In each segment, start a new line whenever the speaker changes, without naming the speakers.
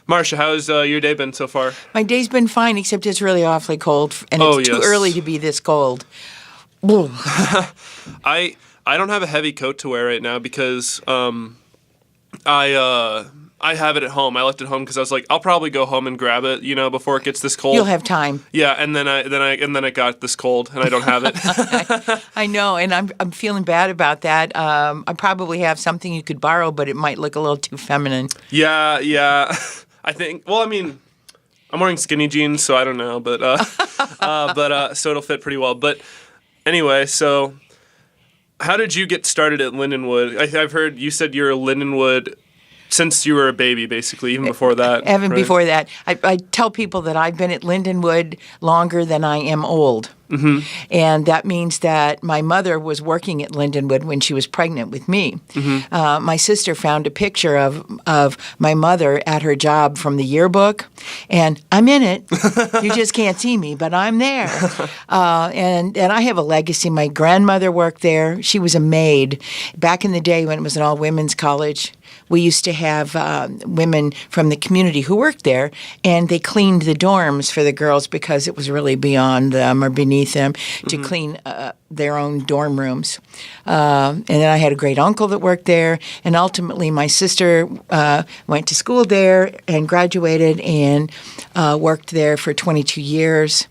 Marcia, how's your day been so far?
My day's been fine, except it's really awfully cold, and
Oh,
it's too
yes.
early to be this cold.
I don't have a heavy coat to wear right now because I have it at home. I left it home because I was like, I'll probably go home and grab it, before it gets this cold.
You'll have time.
Yeah, and then it got this cold, and I don't have it.
I know, and I'm feeling bad about that. I probably have something you could borrow, but it might look a little too feminine.
Yeah. I think. Well, I mean, I'm wearing skinny jeans, so I don't know, but so it'll fit pretty well. But anyway, so how did you get started at Lindenwood? I've heard you said you're a Lindenwood since you were a baby, basically, even before that.
Even
right?
before that. I tell people that I've been at Lindenwood longer than I am old.
Mm-hmm.
And that means that my mother was working at Lindenwood when she was pregnant with me.
Mm-hmm.
My sister found a picture of my mother at her job from the yearbook, and I'm in it. You just can't see me, but I'm there. And I have a legacy. My grandmother worked there. She was a maid. Back in the day when it was an all-women's college, we used to have women from the community who worked there, and they cleaned the dorms for the girls because it was really beyond them or beneath them to clean their own dorm rooms. And then I had a great uncle that worked there, and ultimately my sister went to school there and graduated and worked there for 22 years.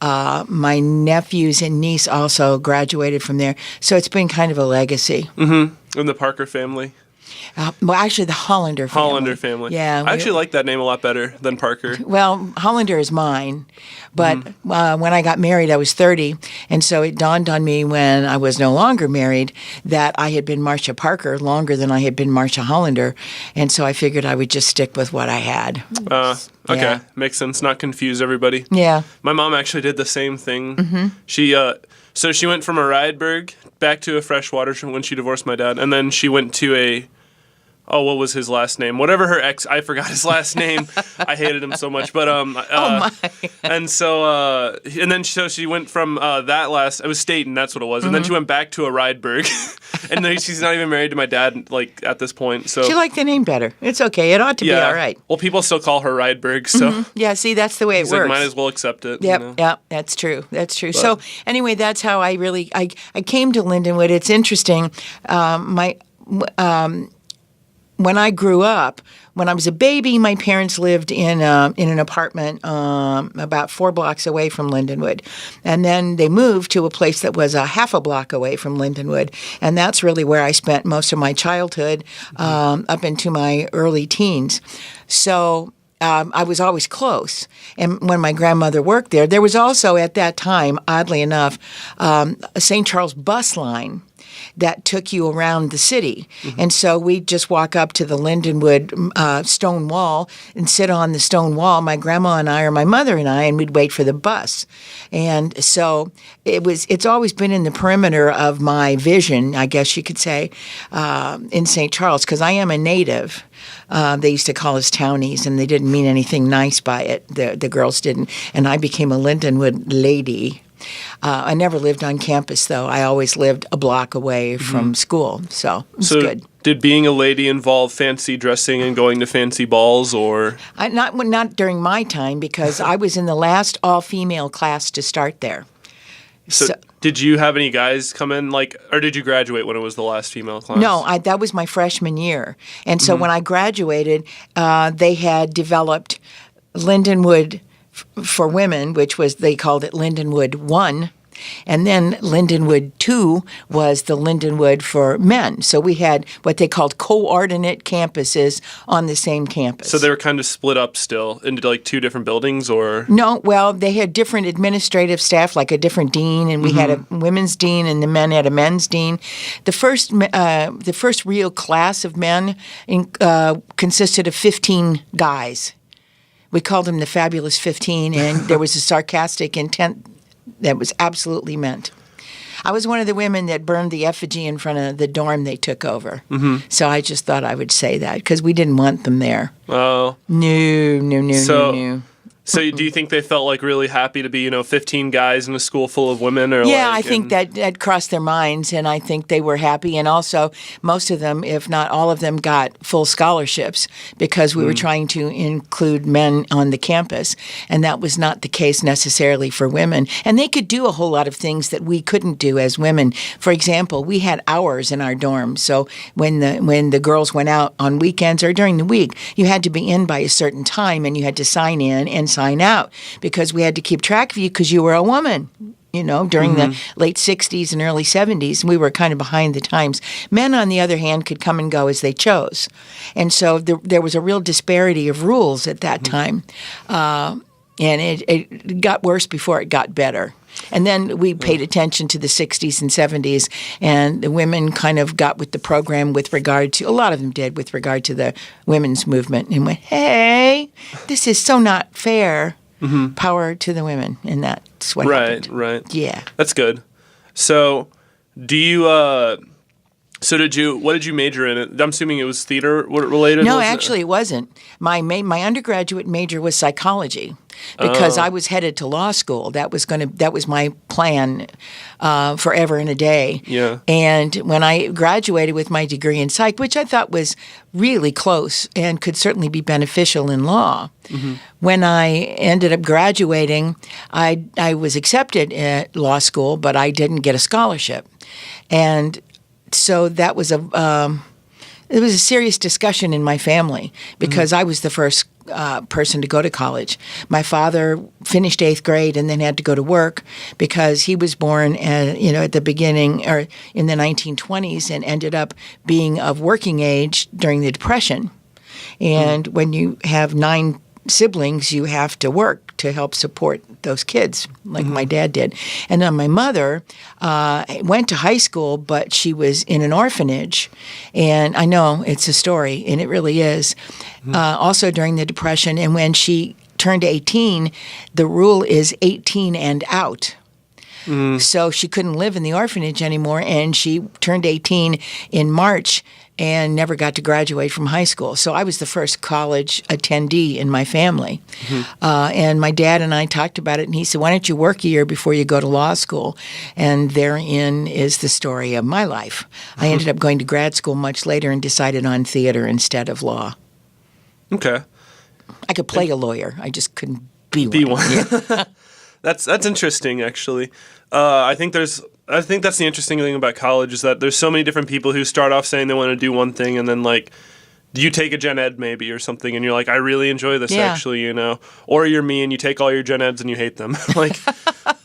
My nephews and niece also graduated from there, so it's been kind of a legacy.
Mm-hmm. And the Parker family.
Well, actually, the Hollander family.
Hollander family.
Yeah.
I actually like that name a lot better than Parker.
Well, Hollander is mine, but when I got married, I was 30, and so it dawned on me when I was no longer married that I had been Marcia Parker longer than I had been Marcia Hollander, and so I figured I would just stick with what I had.
Okay,
Yeah.
Makes sense. Not confuse everybody.
Yeah.
My mom actually did the same thing. She she went from a Rydberg back to a freshwater when she divorced my dad, and then she went to what was his last name? Whatever her ex, I forgot his last name. I hated him so much, but
Oh my!
and so she went from it was Staten, that's what it was, and then she went back to a Rydberg, and then she's not even married to my dad like at this point. So
She liked the name better. It's okay. It ought to be all right.
Well, people still call her Rydberg, so
Yeah. See, that's the way it
he's
works.
like, might as well accept it.
Yep, yep, that's true. That's true. So anyway, that's how I came to Lindenwood. It's interesting. When I grew up, when I was a baby, my parents lived in an apartment about 4 blocks away from Lindenwood. And then they moved to a place that was a half a block away from Lindenwood. And that's really where I spent most of my childhood up into my early teens. So I was always close. And when my grandmother worked there was also at that time, oddly enough, a St. Charles bus line that took you around the city. And so we'd just walk up to the Lindenwood stone wall and sit on the stone wall, my grandma and I, or my mother and I, and we'd wait for the bus. And so it's always been in the perimeter of my vision, I guess you could say, in St. Charles, because I am a native. They used to call us townies, and they didn't mean anything nice by it. The girls didn't. And I became a Lindenwood lady. I never lived on campus, though. I always lived a block away from school, so it's good.
Did being a lady involve fancy dressing and going to fancy balls, or?
Not during my time, because I was in the last all-female class to start there.
So did you have any guys come in, or did you graduate when it was the last female class?
No, that was my freshman year. And so when I graduated, they had developed Lindenwood for women, which was, they called it Lindenwood 1. And then Lindenwood 2 was the Lindenwood for men. So we had what they called coordinate campuses on the same campus.
So they were kind of split up still into 2 different buildings, or?
No, well, they had different administrative staff, like a different dean, and we had a women's dean, and the men had a men's dean. The first real class of men consisted of 15 guys. We called them the Fabulous 15, and there was a sarcastic intent that was absolutely meant. I was one of the women that burned the effigy in front of the dorm they took over. So I just thought I would say that, because we didn't want them there.
Oh.
No.
So do you think they felt like really happy to be, 15 guys in a school full of women? Or
Yeah,
like,
I think that crossed their minds, and I think they were happy. And also, most of them, if not all of them, got full scholarships because we were trying to include men on the campus, and that was not the case necessarily for women. And they could do a whole lot of things that we couldn't do as women. For example, we had hours in our dorm, so when the girls went out on weekends or during the week, you had to be in by a certain time, and you had to sign in and sign out because we had to keep track of you because you were a woman. During the late 60s and early 70s, we were kind of behind the times. Men, on the other hand, could come and go as they chose. And so there was a real disparity of rules at that time. And it got worse before it got better. And then we paid attention to the 60s and 70s, and the women kind of got with the program with regard to, a lot of them did, with regard to the women's movement, and went, hey, this is so not fair. Power to the women, and that's what happened.
Right.
Yeah.
That's good. So, do you, what did you major in? I'm assuming it was theater related?
No, actually, it wasn't. My undergraduate major was psychology because I was headed to law school. That was my plan forever and a day.
Yeah.
And when I graduated with my degree in psych, which I thought was really close and could certainly be beneficial in law, when I ended up graduating, I was accepted at law school, but I didn't get a scholarship. And so that was it was a serious discussion in my family because I was the first person to go to college. My father finished 8th grade and then had to go to work because he was born at the beginning or in the 1920s and ended up being of working age during the Depression. And when you have 9 siblings, you have to work to help support those kids, like my dad did. And then my mother went to high school, but she was in an orphanage. And I know it's a story, and it really is. Also during the Depression, and when she turned 18, the rule is 18 and out. So she couldn't live in the orphanage anymore, and she turned 18 in March and never got to graduate from high school. So I was the first college attendee in my family. And my dad and I talked about it, and he said, why don't you work a year before you go to law school? And therein is the story of my life. I ended up going to grad school much later and decided on theater instead of law.
Okay.
I could play a lawyer. I just couldn't be one.
Yeah. That's interesting, actually. I think that's the interesting thing about college is that there's so many different people who start off saying they want to do one thing, and then like you take a gen ed maybe or something, and you're like, I really enjoy this actually, Or you're me and you take all your gen eds and you hate them, like.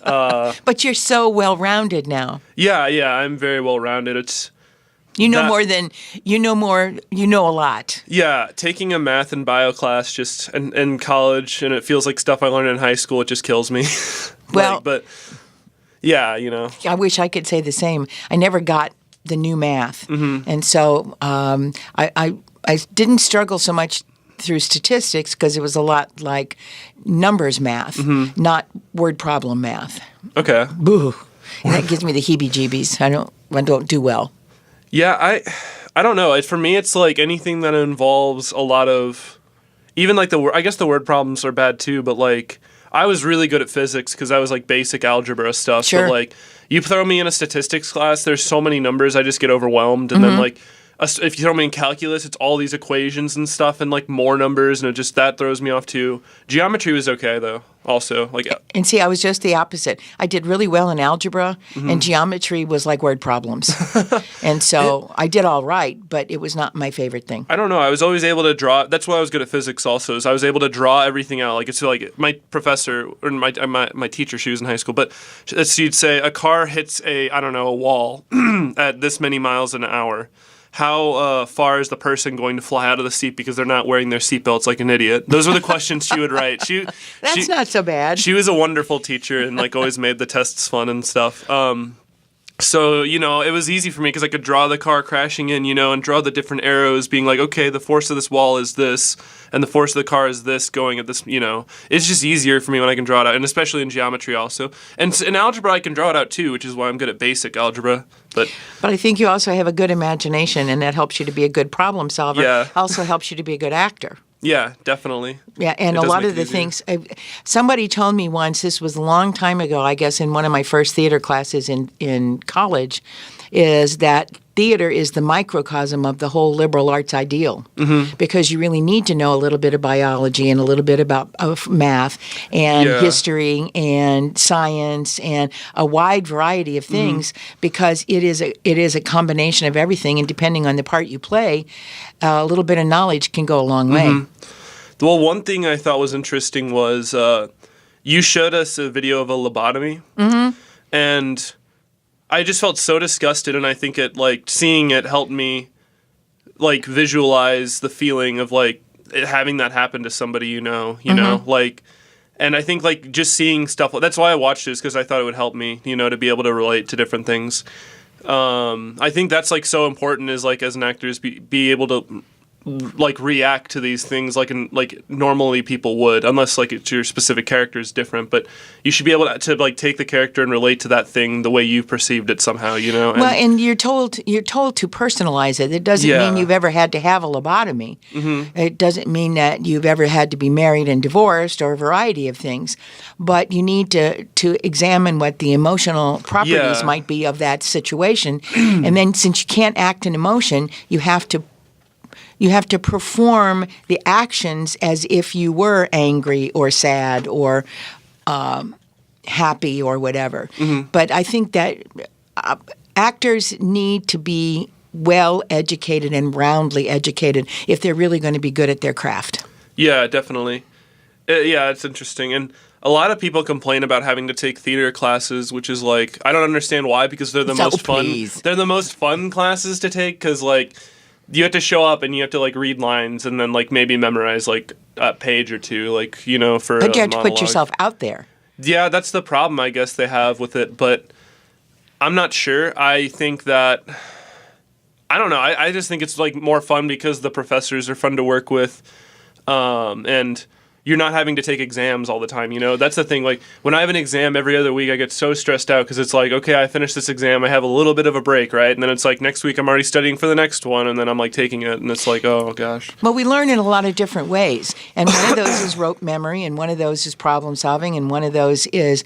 But you're so well rounded now.
Yeah, I'm very well rounded. It's.
You know a lot.
Yeah, taking a math and bio class just in college, and it feels like stuff I learned in high school, it just kills me.
Well,
but yeah,
I wish I could say the same. I never got the new math, and so I didn't struggle so much through statistics because it was a lot like numbers math, not word problem math.
Okay.
Boo. And that gives me the heebie-jeebies. I don't do well.
Yeah, I don't know. For me, it's like anything that involves a lot of, even like I guess the word problems are bad too, but like I was really good at physics because I was like basic algebra stuff.
Sure.
But like you throw me in a statistics class, there's so many numbers, I just get overwhelmed. And then like if you throw me in calculus, it's all these equations and stuff and like more numbers, and that throws me off too. Geometry was okay though. Also, like,
and see, I was just the opposite. I did really well in algebra, and geometry was like word problems, and so I did all right, but it was not my favorite thing.
I don't know. I was always able to draw. That's why I was good at physics. Also, is I was able to draw everything out. Like it's like my professor or my teacher. She was in high school, but she'd say a car hits a wall at this many miles an hour. How far is the person going to fly out of the seat because they're not wearing their seatbelts like an idiot? Those were the questions she would write.
That's not so bad.
She was a wonderful teacher and like always made the tests fun and stuff. So, it was easy for me because I could draw the car crashing in, and draw the different arrows being like, okay, the force of this wall is this, and the force of the car is this going at this, It's just easier for me when I can draw it out, and especially in geometry also. And in algebra, I can draw it out too, which is why I'm good at basic algebra. But
I think you also have a good imagination, and that helps you to be a good problem solver.
Yeah.
Also helps you to be a good actor.
Yeah, definitely.
Yeah, and
It
a
does
lot
make
of
it
the
easier.
things, somebody told me once, this was a long time ago, I guess in one of my first theater classes in college, is that theater is the microcosm of the whole liberal arts ideal, because you really need to know a little bit of biology and a little bit about of math and
Yeah.
history and science and a wide variety of things, because it is a combination of everything, and depending on the part you play, a little bit of knowledge can go a long way.
Well, one thing I thought was interesting was you showed us a video of a lobotomy, and I just felt so disgusted, and I think seeing it helped me like visualize the feeling of like having that happen to somebody you know, like, and I think like just seeing stuff. That's why I watched this, because I thought it would help me, to be able to relate to different things. I think that's like so important, is like as an actor is be able to like react to these things like normally people would, unless like it's your specific character is different, but you should be able to like take the character and relate to that thing the way you perceived it somehow, And,
Well, and you're told to personalize it. It doesn't mean you've ever had to have a lobotomy. It doesn't mean that you've ever had to be married and divorced, or a variety of things. But you need to examine what the emotional properties might be of that situation, and then since you can't act in emotion, you have to perform the actions as if you were angry or sad or happy or whatever. But I think that actors need to be well educated and roundly educated if they're really going to be good at their craft.
Yeah, definitely. Yeah, it's interesting. And a lot of people complain about having to take theater classes, which is like, I don't understand why, because they're the most fun. They're the most fun classes to take, because like you have to show up and you have to like read lines and then like maybe memorize like a page or two, like, for
But you have
monologue.
to put yourself out there.
Yeah, that's the problem I guess they have with it, but I'm not sure. I think that, I don't know, I just think it's like more fun because the professors are fun to work with, and you're not having to take exams all the time, That's the thing. Like, when I have an exam every other week, I get so stressed out because it's like, okay, I finished this exam, I have a little bit of a break, right? And then it's like next week I'm already studying for the next one, and then I'm like taking it, and it's like, oh gosh.
Well, we learn in a lot of different ways, and one of those is rote memory, and one of those is problem solving, and one of those is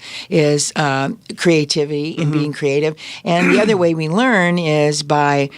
creativity and being creative, and the other way we learn is by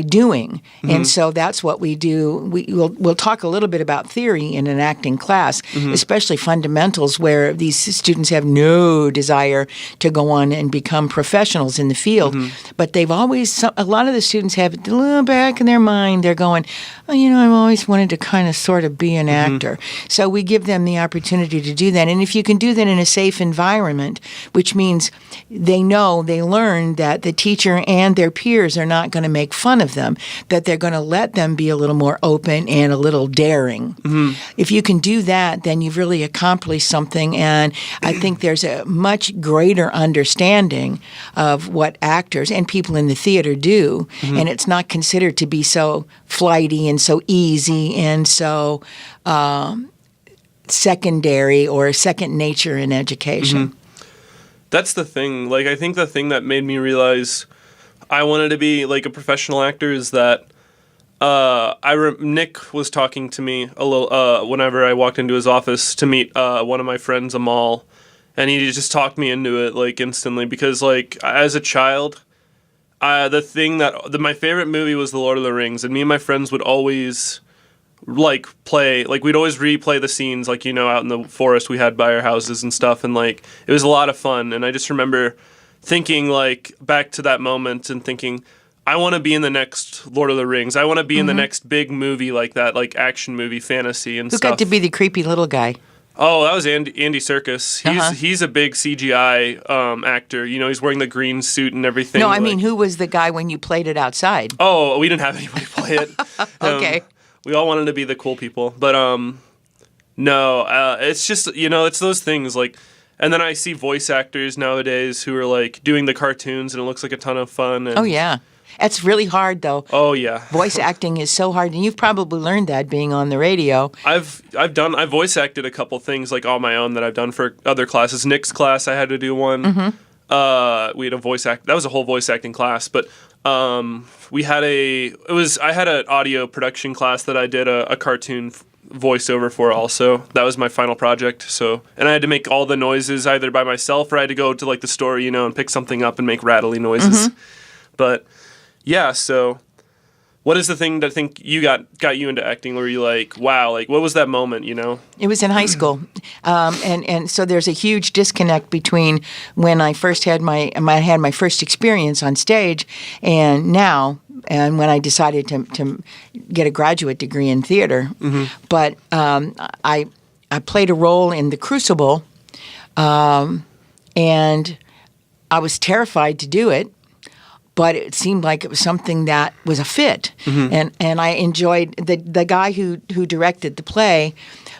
doing, and so that's what we do. We'll talk a little bit about theory in an acting class, especially fundamentals, where these students have no desire to go on and become professionals in the field, but they've always, a lot of the students have it a little back in their mind, they're going, oh, I've always wanted to kind of sort of be an actor. So we give them the opportunity to do that. And if you can do that in a safe environment, which means they learn that the teacher and their peers are not going to make fun of them, that they're going to let them be a little more open and a little daring. If you can do that, then you've really accomplished something. And I think there's a much greater understanding of what actors and people in the theater do. And it's not considered to be so flighty and so easy and so secondary or second nature in education.
That's the thing. Like, I think the thing that made me realize I wanted to be like a professional actor is that Nick was talking to me a little whenever I walked into his office to meet one of my friends, Amal, and he just talked me into it like instantly, because like as a child, my favorite movie was The Lord of the Rings, and me and my friends would always like play, like we'd always replay the scenes, like, out in the forest we had by our houses and stuff, and like it was a lot of fun. And I just remember thinking like back to that moment and thinking, I want to be in the next Lord of the Rings. I want to be in the next big movie like that, like action movie, fantasy and
Who
stuff.
got to be the creepy little guy?
Oh, that was Andy Serkis. He's a big CGI actor. He's wearing the green suit and everything.
No, I mean, who was the guy when you played it outside?
Oh, we didn't have anybody play it.
Okay.
We all wanted to be the cool people. But no, it's just, it's those things like, and then I see voice actors nowadays who are like doing the cartoons, and it looks like a ton of fun. And,
Oh, yeah. It's really hard, though.
Oh, yeah.
Voice acting is so hard, and you've probably learned that being on the radio.
I've voice acted a couple things like on my own that I've done for other classes. Nick's class, I had to do one. We had a voice act. That was a whole voice acting class, but I had an audio production class that I did a cartoon voiceover for also. That was my final project. So, and I had to make all the noises either by myself or I had to go to like the store, and pick something up and make rattly noises. But yeah, so what is the thing that I think you got you into acting where you like, wow, like what was that moment,
It was in high school. And so there's a huge disconnect between when I first had my first experience on stage and now, and when I decided to get a graduate degree in theater. But I played a role in The Crucible, and I was terrified to do it. But it seemed like it was something that was a fit, and I enjoyed the guy who directed the play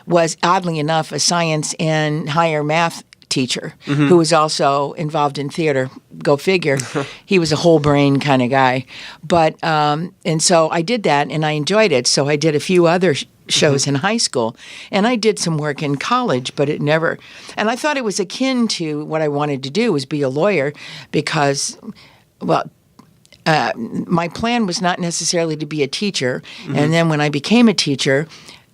was oddly enough a science and higher math teacher who was also involved in theater. Go figure. He was a whole brain kind of guy, but and so I did that and I enjoyed it. So I did a few other shows in high school, and I did some work in college, but it never. And I thought it was akin to what I wanted to do was be a lawyer because, well. My plan was not necessarily to be a teacher, and then when I became a teacher,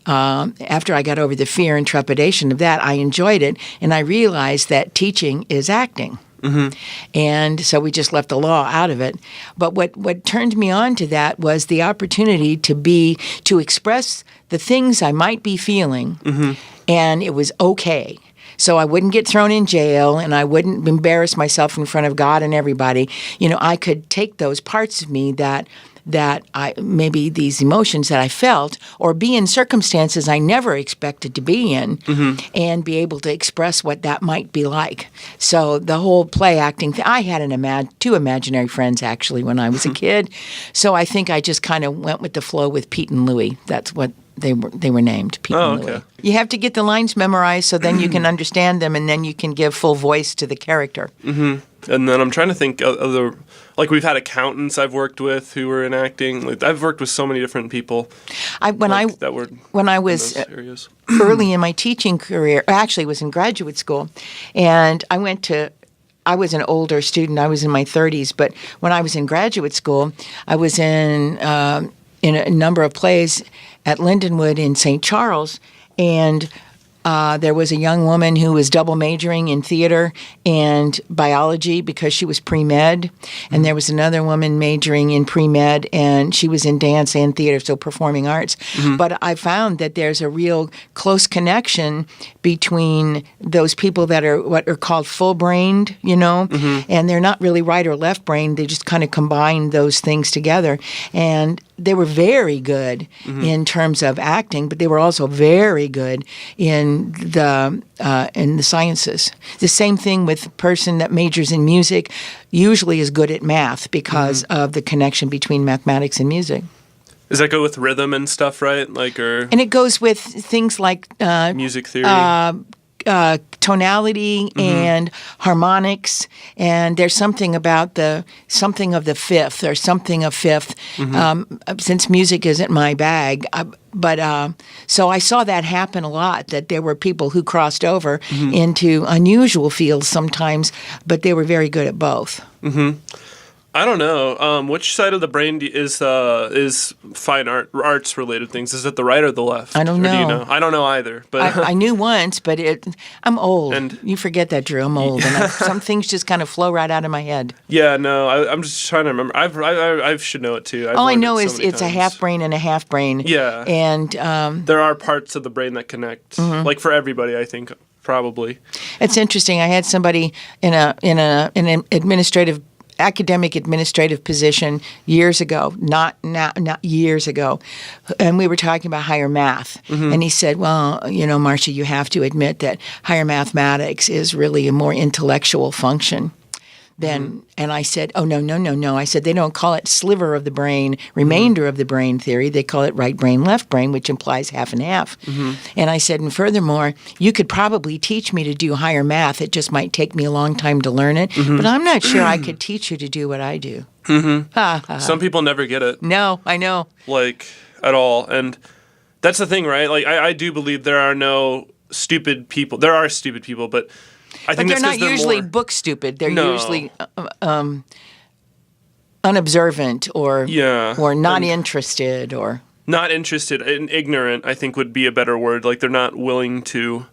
after I got over the fear and trepidation of that, I enjoyed it, and I realized that teaching is acting. And so we just left the law out of it. But what turned me on to that was the opportunity to express the things I might be feeling, and it was okay. So I wouldn't get thrown in jail and I wouldn't embarrass myself in front of God and everybody. I could take those parts of me that I maybe these emotions that I felt or be in circumstances I never expected to be in and be able to express what that might be like. So the whole play acting thing, I had two imaginary friends actually when I was a kid. So I think I just kind of went with the flow with Pete and Louie. That's what they were named, Pete and Louie. You have to get the lines memorized so then you can understand them and then you can give full voice to the character.
And then I'm trying to think of other, like we've had accountants I've worked with who were in acting. Like I've worked with so many different people. When I was early in my teaching career, actually was in graduate school, and I was an older student. I was in my 30s, but when I was in graduate school, I was in a number of plays at Lindenwood in St. Charles, and there was a young woman who was double majoring in theater and biology because she was pre-med, and there was another woman majoring in pre-med, and she was in dance and theater, so performing arts. But I found that there's a real close connection between those people that are what are called full-brained, and they're not really right or left-brained. They just kind of combine those things together, and they were very good in terms of acting, but they were also very good in the sciences. The same thing with a person that majors in music usually is good at math because of the connection between mathematics and music. Does that go with rhythm and stuff, right?
And it goes with things like
music theory.
Tonality and harmonics, and there's something about something of the fifth or something of fifth. Since music isn't my bag, so I saw that happen a lot. That there were people who crossed over into unusual fields sometimes, but they were very good at both.
I don't know. Which side of the brain is fine arts related things? Is it the right or the left?
I don't know.
Do you know? I don't know either. But
I knew once, but I'm old.
And
you forget that, Drew. I'm old, and some things just kind of flow right out of my head.
Yeah, no. I'm just trying to remember. I should know it too.
All I know is it's a half brain and a half brain.
Yeah.
And
there are parts of the brain that connect, like for everybody, I think. Probably.
It's interesting. I had somebody in an academic administrative position years ago, not years ago, and we were talking about higher math, and he said, well, Marcia, you have to admit that higher mathematics is really a more intellectual function than, and I said, oh, no. I said, they don't call it sliver of the brain, remainder of the brain theory. They call it right brain, left brain, which implies half and half. And I said, and furthermore, you could probably teach me to do higher math. It just might take me a long time to learn it, but I'm not sure I could teach you to do what I do.
Some people never get it.
No, I know.
Like, at all. And that's the thing, right? Like, I do believe there are no stupid people. There are stupid people, but I think
they're not usually book stupid. They're usually unobservant or not interested or.
not interested and ignorant, I think would be a better word. Like they're not willing to.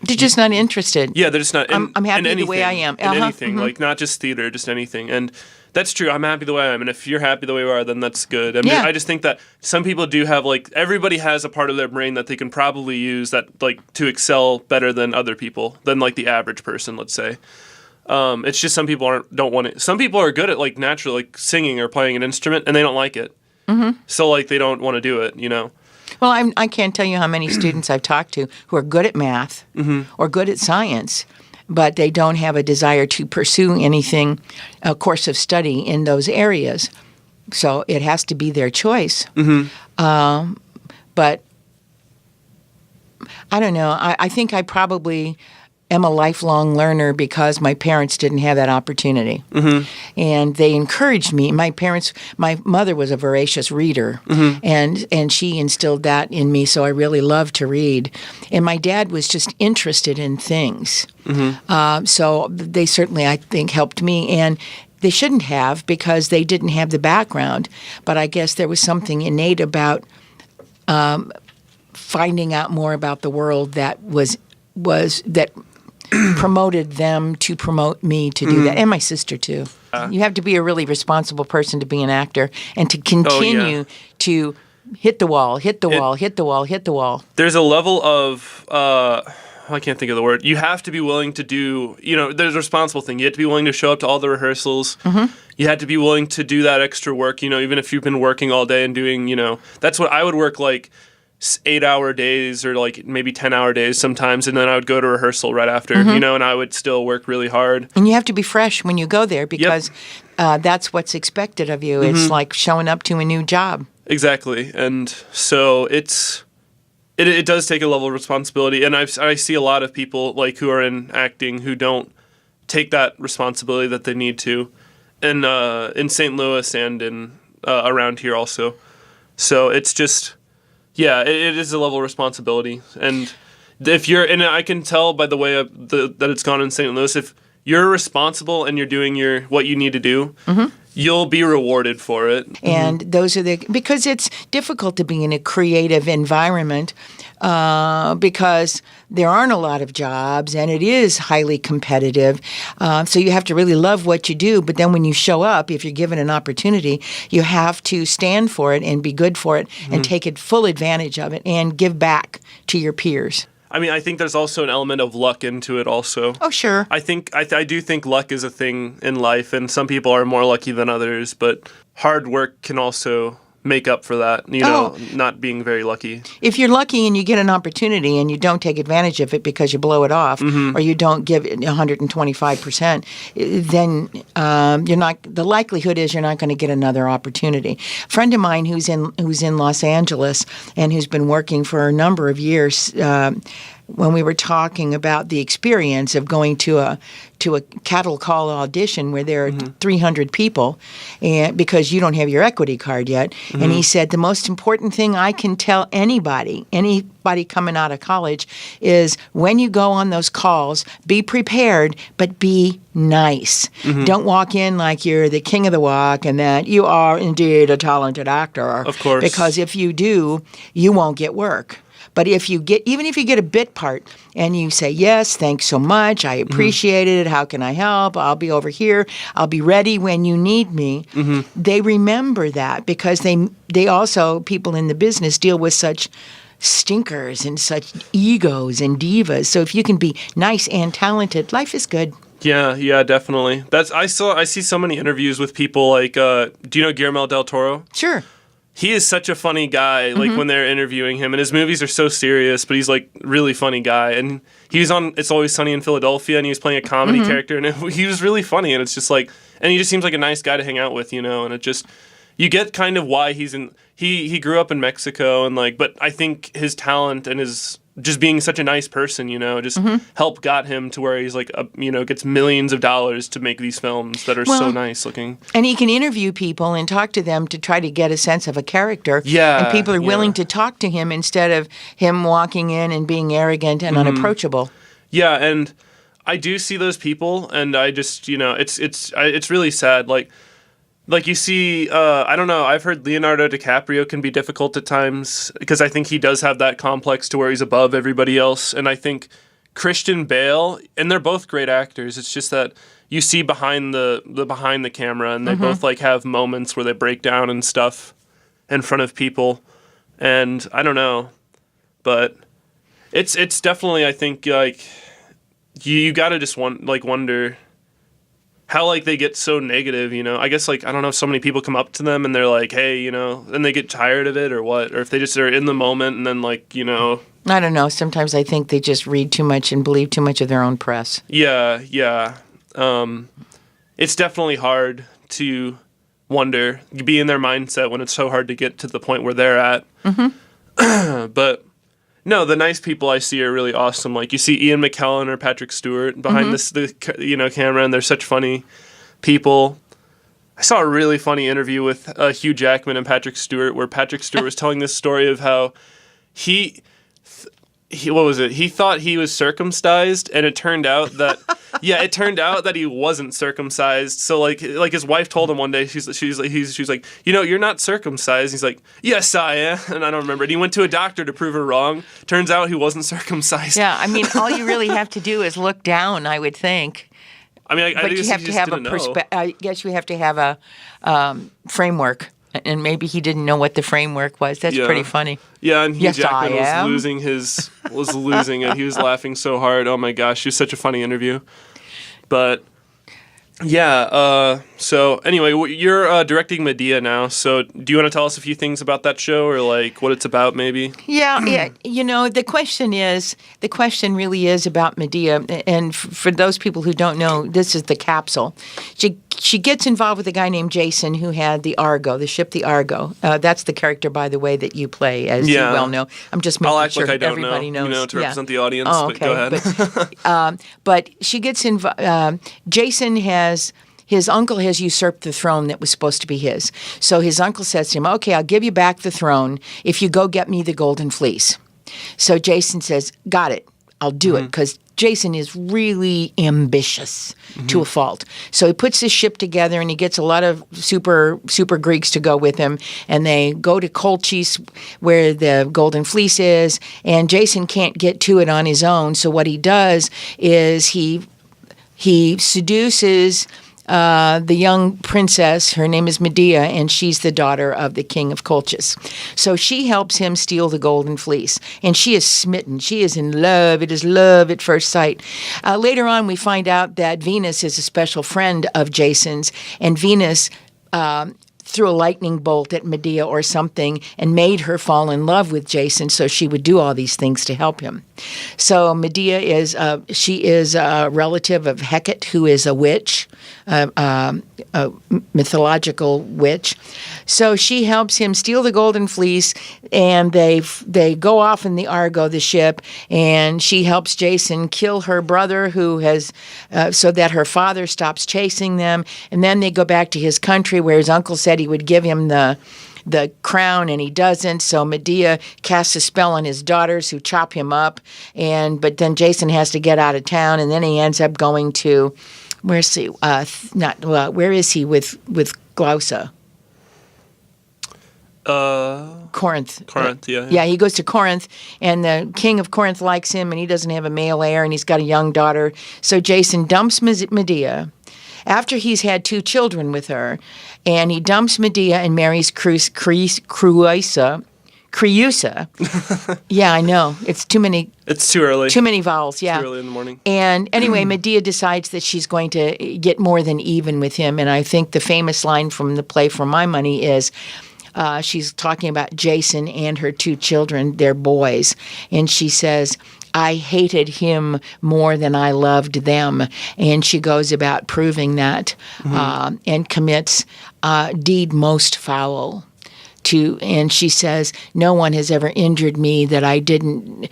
They're just not interested.
Yeah, they're just not.
I'm happy
in
the way I am.
In anything, like not just theater, just anything. And that's true. I'm happy the way I am. And if you're happy the way you are, then that's good. I mean, I just think that some people do have, like, everybody has a part of their brain that they can probably use that, like, to excel better than other people, than, like, the average person, let's say. It's just some people don't want it. Some people are good at, like, naturally, like, singing or playing an instrument, and they don't like it. Mm-hmm. So, like, they don't want to do it, you know?
Well, I can't tell you how many students I've talked to who are good at math or good at science, but they don't have a desire to pursue anything, a course of study in those areas. So it has to be their choice. But I don't know. I think I probably am a lifelong learner because my parents didn't have that opportunity. And they encouraged me. My mother was a voracious reader, and she instilled that in me, so I really loved to read. And my dad was just interested in things. So they certainly, I think, helped me. And they shouldn't have because they didn't have the background. But I guess there was something innate about finding out more about the world that was that promoted them to promote me to do that, and my sister too. You have to be a really responsible person to be an actor and to continue to hit the wall, hit the wall, hit the wall, hit the wall.
There's a level of I can't think of the word. You have to be willing to do, there's a responsible thing. You have to be willing to show up to all the rehearsals. You have to be willing to do that extra work, even if you've been working all day and doing, that's what I would work like 8-hour days or like maybe 10-hour days sometimes, and then I would go to rehearsal right after, and I would still work really hard.
And you have to be fresh when you go there because that's what's expected of you. It's like showing up to a new job.
Exactly. And so it does take a level of responsibility, and I see a lot of people like who are in acting who don't take that responsibility that they need to, and in St. Louis and in around here also. So it's just. Yeah, it is a level of responsibility, and and I can tell by the way that it's gone in St. Louis, if you're responsible and you're doing what you need to do, you'll be rewarded for it.
And those are because it's difficult to be in a creative environment because there aren't a lot of jobs and it is highly competitive. So you have to really love what you do. But then when you show up, if you're given an opportunity, you have to stand for it and be good for it and take full advantage of it and give back to your peers.
I mean, I think there's also an element of luck into it also.
Oh, sure.
I do think luck is a thing in life, and some people are more lucky than others, but hard work can also make up for that, not being very lucky. If
you're lucky and you get an opportunity and you don't take advantage of it because you blow it off or you don't give it 125%, then the likelihood is you're not going to get another opportunity. A friend of mine who's in Los Angeles and who's been working for a number of years, when we were talking about the experience of going to a cattle call audition where there are 300 people, and because you don't have your equity card yet, and he said the most important thing I can tell anybody coming out of college is when you go on those calls, be prepared, but be nice. Don't walk in like you're the king of the walk and that you are indeed a talented actor.
Of course.
Because if you do, you won't get work. But even if you get a bit part and you say, yes, thanks so much, I appreciate it, how can I help, I'll be over here, I'll be ready when you need me, they remember that because they also, people in the business, deal with such stinkers and such egos and divas. So if you can be nice and talented, life is good.
Yeah, definitely. I see so many interviews with people like, do you know Guillermo del Toro?
Sure.
He is such a funny guy, like when they're interviewing him, and his movies are so serious, but he's like really funny guy. And he was on It's Always Sunny in Philadelphia, and he was playing a comedy character, and he was really funny. And it's just like, and he just seems like a nice guy to hang out with, and it just, you get kind of why he grew up in Mexico, and but I think his talent and his just being such a nice person, just helped got him to where he's like, gets millions of dollars to make these films that are so nice looking.
And he can interview people and talk to them to try to get a sense of a character.
Yeah.
And people are willing to talk to him instead of him walking in and being arrogant and unapproachable.
Yeah, and I do see those people, and I just, it's really sad. Like, like you see, I don't know. I've heard Leonardo DiCaprio can be difficult at times because I think he does have that complex to where he's above everybody else. And I think Christian Bale, and they're both great actors. It's just that you see behind the camera, and they both like have moments where they break down and stuff in front of people. And I don't know, but it's definitely, I think, like you gotta just wonder how, like, they get so negative, you know? I guess, like, I don't know if so many people come up to them and they're like, hey, you know, and they get tired of it or what, or if they just are in the moment and then, like, you know.
I don't know. Sometimes I think they just read too much and believe too much of their own press.
Yeah. It's definitely hard to wonder, be in their mindset when it's so hard to get to the point where they're at. But no, the nice people I see are really awesome. Like you see Ian McKellen or Patrick Stewart behind the camera, and they're such funny people. I saw a really funny interview with Hugh Jackman and Patrick Stewart, where Patrick Stewart was telling this story of how he what was it? He thought he was circumcised, and it turned out that it turned out that he wasn't circumcised. So like his wife told him one day, she's like, you know, you're not circumcised. He's like, yes, I am, and I don't remember. And he went to a doctor to prove her wrong. Turns out he wasn't circumcised.
Yeah, I mean, all you really have to do is look down, I would think.
I mean,
but you have to have I guess you have to have a framework. And maybe he didn't know what the framework was. That's pretty funny.
Yeah, and Hugh Jackman was losing it. He was laughing so hard. Oh my gosh, it was such a funny interview. But yeah, so anyway, you're directing Medea now. So do you want to tell us a few things about that show, or like what it's about, maybe?
Yeah. You know, the question really is about Medea. And for those people who don't know, this is the capsule. She gets involved with a guy named Jason who had the Argo, the ship the Argo. That's the character, by the way, that you play, as you well know. I'm just making sure everybody knows.
You know, to represent the audience.
Oh, okay.
But go ahead.
But she gets involved. Jason his uncle has usurped the throne that was supposed to be his. So his uncle says to him, okay, I'll give you back the throne if you go get me the golden fleece. So Jason says, got it. I'll do it, because Jason is really ambitious to a fault. So he puts this ship together, and he gets a lot of super Greeks to go with him, and they go to Colchis, where the Golden Fleece is, and Jason can't get to it on his own. So what he does is he seduces the young princess. Her name is Medea, and she's the daughter of the king of Colchis. So she helps him steal the golden fleece, and she is smitten. She is in love. It is love at first sight. Later on, we find out that Venus is a special friend of Jason's, and Venus threw a lightning bolt at Medea or something and made her fall in love with Jason, so she would do all these things to help him. So Medea is a relative of Hecate, who is a witch, a mythological witch. So she helps him steal the golden fleece, and they go off in the Argo, the ship, and she helps Jason kill her brother, who has so that her father stops chasing them. And then they go back to his country, where his uncle said he would give him the crown, and he doesn't. So Medea casts a spell on his daughters, who chop him up. But then Jason has to get out of town, and then he ends up going to where is he with Glausa? Corinth.
Corinth, yeah.
Yeah, he goes to Corinth, and the king of Corinth likes him, and he doesn't have a male heir, and he's got a young daughter. So Jason dumps Medea after he's had 2 children with her, and he dumps Medea and marries Creusa. Yeah, I know. It's too many.
It's too early.
Too many vowels, yeah.
Too early in the morning.
And anyway, Medea decides that she's going to get more than even with him. And I think the famous line from the play For My Money is, she's talking about Jason and her 2 children, their boys. And she says, I hated him more than I loved them. And she goes about proving that and commits deed most foul. And she says, no one has ever injured me that I didn't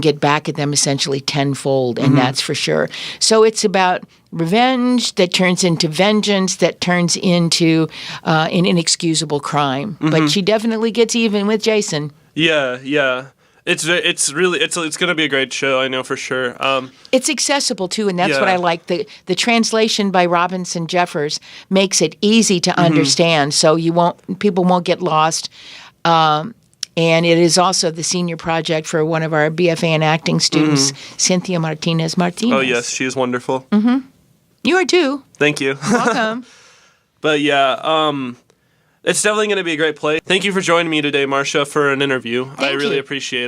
get back at them essentially tenfold, and that's for sure. So it's about revenge that turns into vengeance, that turns into an inexcusable crime. But she definitely gets even with Jason.
Yeah. It's going to be a great show. I know for sure.
It's accessible too, and that's
Yeah.
what I like. The translation by Robinson Jeffers makes it easy to understand, so people won't get lost. And it is also the senior project for one of our BFA in acting students, Cynthia Martinez.
Oh yes, she is wonderful.
You are too.
Thank you.
Welcome.
But yeah, it's definitely going to be a great play. Thank you for joining me today, Marcia, for an interview. I
Thank
really
you.
appreciate it.